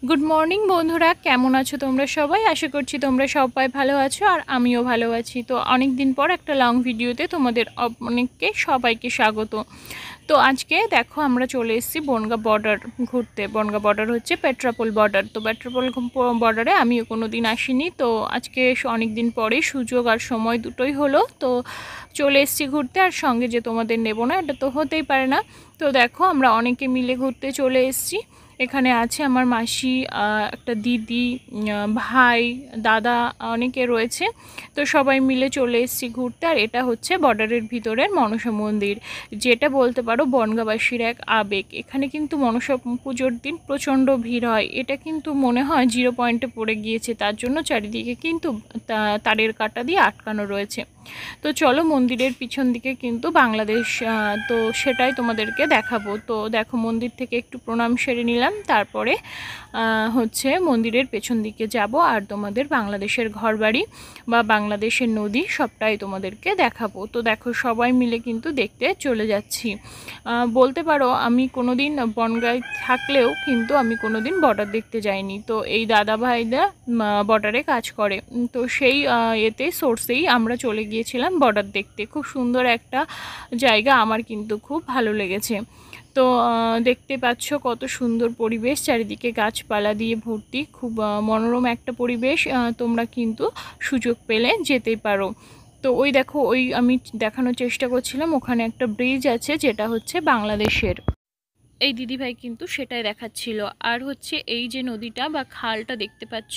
Good morning বন্ধুরা, কেমন আছো তোমরা সবাই? আশা করছি তোমরা সবাই ভালো আছো আর আমিও ভালো আছি। তো অনেক দিন পর একটা লং ভিডিওতে তোমাদের অনেককে সবাইকে স্বাগত। তো আজকে দেখো আমরা চলে এসেছি বনগাঁ বর্ডার ঘুরতে। বনগাঁ বর্ডার হচ্ছে পেট্রাপোল বর্ডার। তো পেট্রাপোল বর্ডারে আমিও কোনো দিন আসিনি, তো আজকে অনেক দিন পরে সুযোগ আর সময় দুটোই হলো, তো চলে এসেছি ঘুরতে। আর সঙ্গে যে তোমাদের নেব না এটা তো হতেই পারে না। তো দেখো আমরা অনেকে মিলে ঘুরতে চলে এসেছি। এখানে আছে আমার মাসি, একটা দিদি, ভাই, দাদা, অনেকে রয়েছে। তো সবাই মিলে চলে এসেছি ঘুরতে। আর এটা হচ্ছে বর্ডারের ভিতরের মনসা মন্দির, যেটা বলতে পারো বনগাঁবাসীর এক আবেগ। এখানে কিন্তু মনসা পুজোর দিন প্রচণ্ড ভিড় হয়। এটা কিন্তু মনে হয় 0 পয়েন্টে পড়ে গিয়েছে, তার জন্য চারিদিকে কিন্তু তারের কাঁটা দিয়ে আটকানো রয়েছে। তো চলো, মন্দিরের পিছন দিকে কিন্তু বাংলাদেশ, তো সেটাই তোমাদেরকে দেখাবো। তো দেখো, মন্দির থেকে একটু প্রণাম সেরে নিলাম, তারপরে হচ্ছে মন্দিরের পেছন দিকে যাব আর তোমাদের বাংলাদেশের ঘরবাড়ি বা বাংলাদেশের নদী সবটাই তোমাদেরকে দেখাবো। তো দেখো, সবাই মিলে কিন্তু দেখতে চলে যাচ্ছি। বলতে পারো আমি কোনো দিন বনগাঁয় থাকলেও কিন্তু আমি কোনো দিন বর্ডার দেখতে যাইনি। তো এই দাদা ভাইরা বর্ডারে কাজ করে, তো সেই এতে সোর্সেই আমরা চলে গিয়েছিলাম বর্ডার দেখতে। খুব সুন্দর একটা জায়গা, আমার কিন্তু খুব ভালো লেগেছে। তো দেখতে পাচ্ছ কত সুন্দর পরিবেশ, চারিদিকে গাছপালা দিয়ে ভর্তি, খুব মনোরম একটা পরিবেশ। তোমরা কিন্তু সুযোগ পেলে যেতেই পারো। তো ওই দেখো, ওই আমি দেখানোর চেষ্টা করছিলাম, ওখানে একটা ব্রিজ আছে যেটা হচ্ছে বাংলাদেশের। এই দিদিভাই কিন্তু সেটাই দেখাচ্ছিল। আর হচ্ছে এই যে নদীটা বা খালটা দেখতে পাচ্ছ,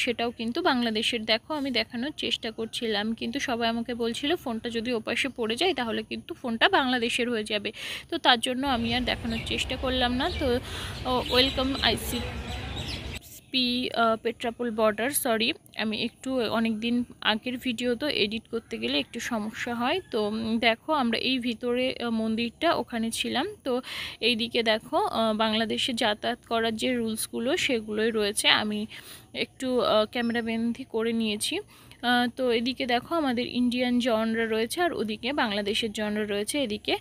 সেটাও কিন্তু বাংলাদেশের। দেখো, আমি দেখানোর চেষ্টা করছিলাম, কিন্তু সবাই আমাকে বলছিল ফোনটা যদি ওপাশে পড়ে যায় তাহলে কিন্তু ফোনটা বাংলাদেশের হয়ে যাবে। তো তার জন্য আমি আর দেখানোর চেষ্টা করলাম না। তো ওয়েলকাম পেট্রাপোল বর্ডার, সরি, আমি একটু অনেক দিন আগের ভিডিও, তো এডিট করতে গেলে একটু সমস্যা হয়। তো দেখো, আমরা এই ভিতরে মন্দিরটা ওখানে ছিলাম। তো এইদিকে দেখো, বাংলাদেশে যাতায়াত করার যে রুলসগুলো সেগুলোই রয়েছে, আমি একটু ক্যামেরাবন্দি করে নিয়েছি। তো এদিকে দেখো আমাদের ইন্ডিয়ান জনরা রয়েছে আর ওদিকে বাংলাদেশের জনরা রয়েছে। এদিকে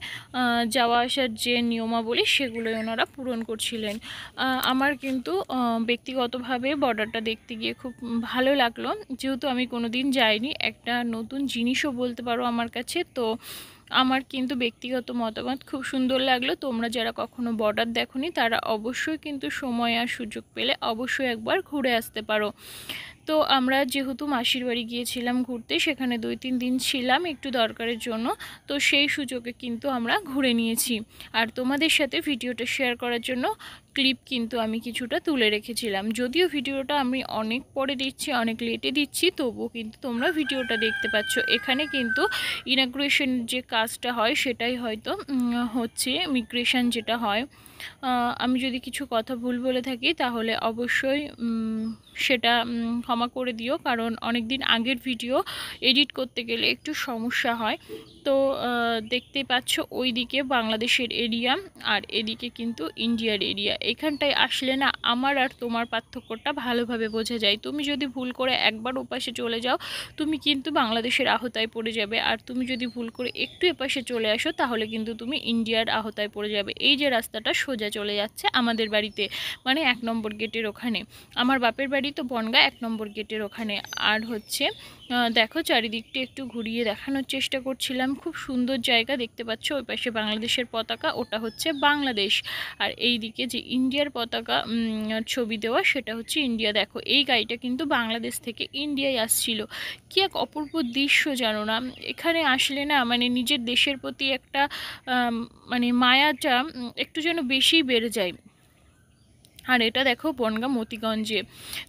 যাওয়া আসার যে নিয়মাবলী সেগুলোই ওনারা পূরণ করছিলেন। আমার কিন্তু ব্যক্তিগতভাবে বর্ডারটা দেখতে গিয়ে খুব ভালো লাগলো, যেহেতু আমি কোনো দিন যাইনি। একটা নতুন জিনিসও বলতে পারো আমার কাছে। তো আমার কিন্তু ব্যক্তিগত মতামত খুব সুন্দর লাগলো। তোমরা যারা কখনো বর্ডার দেখোনি তারা অবশ্যই কিন্তু সময় আর সুযোগ পেলে অবশ্যই একবার ঘুরে আসতে পারো। তো আমরা যেহেতু মাসির বাড়ি গিয়েছিলাম ঘুরতে, সেখানে 2-3 দিন ছিলাম একটু দরকারের জন্য। তো সেই সুযোগে কিন্তু আমরা ঘুরে নিয়েছি। আর তোমাদের সাথে ভিডিওটা শেয়ার করার জন্য ক্লিপ কিন্তু আমি কিছুটা তুলে রেখেছিলাম। যদিও ভিডিওটা আমি অনেক পরে দিচ্ছি, অনেক লেটে দিচ্ছি, তবুও কিন্তু তোমরা ভিডিওটা দেখতে পাচ্ছ। এখানে কিন্তু ইনাগ্রেশন যে কাজটা হয় সেটাই হয়তো হচ্ছে মিগ্রেশন যেটা হয়। আমি যদি কিছু কথা ভুল বলে থাকি তাহলে অবশ্যই সেটা ক্ষমা করে দিও, কারণ অনেক দিন আগের ভিডিও এডিট করতে গেলে একটু সমস্যা হয়। তো দেখতে পাচ্ছ ওই দিকে বাংলাদেশের এরিয়া আর এদিকে কিন্তু ইন্ডিয়ার এরিয়া। এখানটায় আসলে না আমার আর তোমার পার্থক্যটা ভালোভাবে বোঝা যায়। তুমি যদি ভুল করে একবার ওপাশে চলে যাও তুমি কিন্তু বাংলাদেশের আওতায় পড়ে যাবে, আর তুমি যদি ভুল করে একটু এপাশে চলে আসো তাহলে কিন্তু তুমি ইন্ডিয়ার আওতায় পড়ে যাবে। এই যে রাস্তাটা সোজা চলে যাচ্ছে আমাদের বাড়িতে, মানে 1 নম্বর গেটের ওখানে। আমার বাপের বাড়ি তো বনগাঁ 1 নম্বর গেটের ওখানে। আর হচ্ছে দেখো, চারিদিকটা একটু ঘুরিয়ে দেখানোর চেষ্টা করছিলাম। খুব সুন্দর জায়গা, দেখতে পাচ্ছ ওই পাশে বাংলাদেশের পতাকা, ওটা হচ্ছে বাংলাদেশ। আর এই দিকে যে ইন্ডিয়ার পতাকা ছবি দেওয়া সেটা হচ্ছে ইন্ডিয়া। দেখো, এই গাড়িটা কিন্তু বাংলাদেশ থেকে ইন্ডিয়ায় আসছিল। কি এক অপূর্ব দৃশ্য জানো না। এখানে আসলে না মানে নিজের দেশের প্রতি একটা মানে মায়াটা একটু যেন বেশি বেড়ে যায়। আর এটা দেখো বনগাঁ মতিগঞ্জে।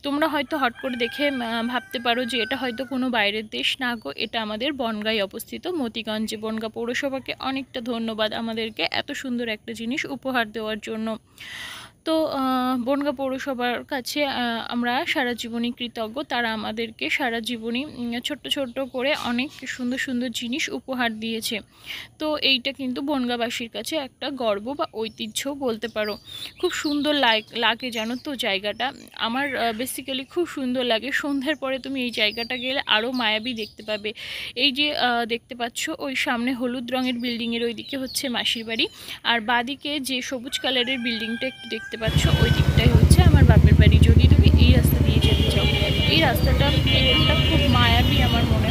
তোমরা হয়তো হট করে দেখে ভাবতে পারো যে এটা হয়তো কোনো বাইরের দেশ, না গো, এটা আমাদের বনগাঁয় অবস্থিত মতিগঞ্জে। বনগাঁ পৌরসভাকে অনেকটা ধন্যবাদ আমাদেরকে এত সুন্দর একটা জিনিস উপহার দেওয়ার জন্য। তো বনগাঁ পৌরসভার কাছে আমরা সারা জীবনই কৃতজ্ঞ। তারা আমাদেরকে সারা জীবনই ছোট্ট ছোট্ট করে অনেক সুন্দর সুন্দর জিনিস উপহার দিয়েছে। তো এইটা কিন্তু বনগাঁবাসীর কাছে একটা গর্ব বা ঐতিহ্য বলতে পারো। খুব সুন্দর লাগে জানো তো জায়গাটা। আমার বেসিক্যালি খুব সুন্দর লাগে। সন্ধ্যার পরে তুমি এই জায়গাটা গেলে আরও মায়াবী দেখতে পাবে। এই যে দেখতে পাচ্ছ ওই সামনে হলুদ রঙের বিল্ডিংয়ের ওই দিকে হচ্ছে মাসির বাড়ি, আর বাদিকে যে সবুজ কালারের বিল্ডিংটা একটু দেখতে পাচ্ছ ওই দিকটাই হচ্ছে আমার বাপের বাড়ি। রাস্তাটা, এই রোডটা খুব মায়াবী আমার মনে